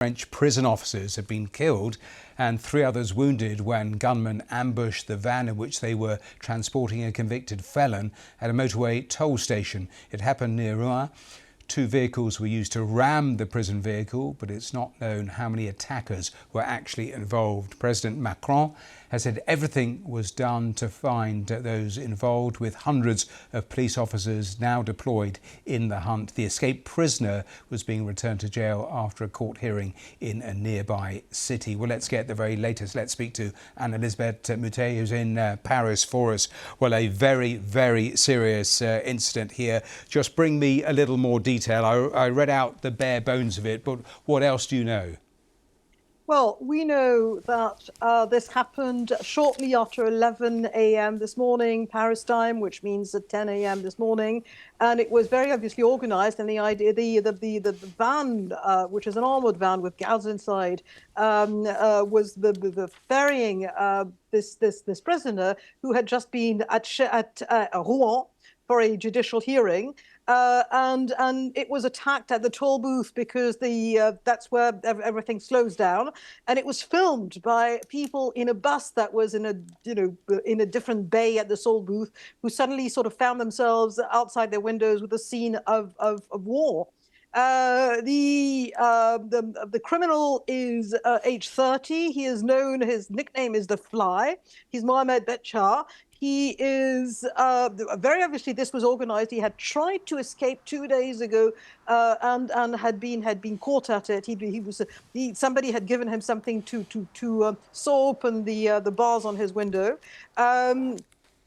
French prison officers have been killed and 3 others wounded when gunmen ambushed the van in which they were transporting a convicted felon at a motorway toll station. It happened near Rouen. 2 vehicles were used to ram the prison vehicle, but it's not known how many attackers were actually involved. President Macron has said everything was done to find those involved, with hundreds of police officers now deployed in the hunt. The escaped prisoner was being returned to jail after a court hearing in a nearby city. Well, let's get the very latest. Let's speak to Anne-Elisabeth Moutet, who's in Paris for us. Well, a very, very serious incident here. Just bring me a little more detail. I read out the bare bones of it, but what else do you know? Well, we know that this happened shortly after 11 a.m. this morning, Paris time, which means at 10 a.m. this morning, and it was very obviously organized. And the idea, the van, which is an armored van with guards inside, was the ferrying this prisoner who had just been at Rouen for a judicial hearing. And it was attacked at the toll booth because that's where everything slows down, and it was filmed by people in a bus that was in a different bay at the toll booth, who suddenly sort of found themselves outside their windows with a scene of war. The criminal is age 30. He is known. His nickname is the Fly. He's Mohamed Amra. He is very obviously, this was organized. He had tried to escape 2 days ago and had been caught at it. Somebody had given him something to saw open the bars on his window.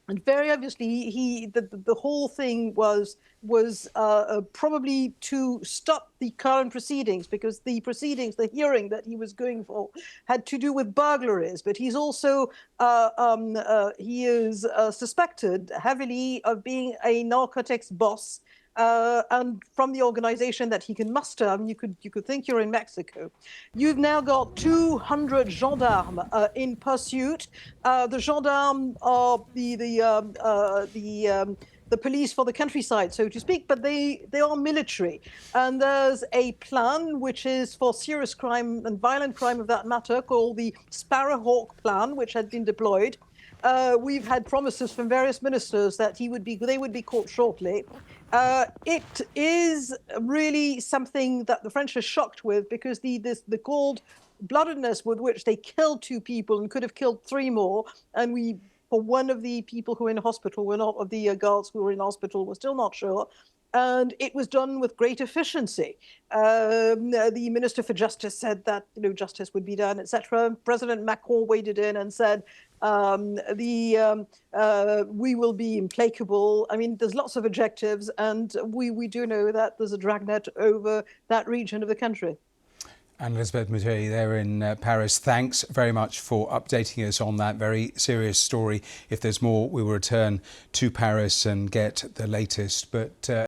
And very obviously, the whole thing was probably to stop the current proceedings, because the hearing that he was going for had to do with burglaries. But he's also he is suspected heavily of being a narcotics boss. And from the organization that he can muster. I mean, you could think you're in Mexico. You've now got 200 gendarmes in pursuit. The gendarmes are the police for the countryside, so to speak, but they are military. And there's a plan which is for serious crime and violent crime of that matter, called the Sparrowhawk plan, which had been deployed. We've had promises from various ministers that they would be caught shortly. It is really something that the French are shocked with, because the cold-bloodedness with which they killed 2 people and could have killed 3 more, and for one of the people who were in hospital, of the guards who were in hospital, we're still not sure. And it was done with great efficiency. The Minister for Justice said that justice would be done, etc. President Macron waded in and said, we will be implacable. I mean, there's lots of adjectives, and we do know that there's a dragnet over that region of the country. Anne-Elisabeth Moutet there in Paris. Thanks very much for updating us on that very serious story. If there's more, we will return to Paris and get the latest. But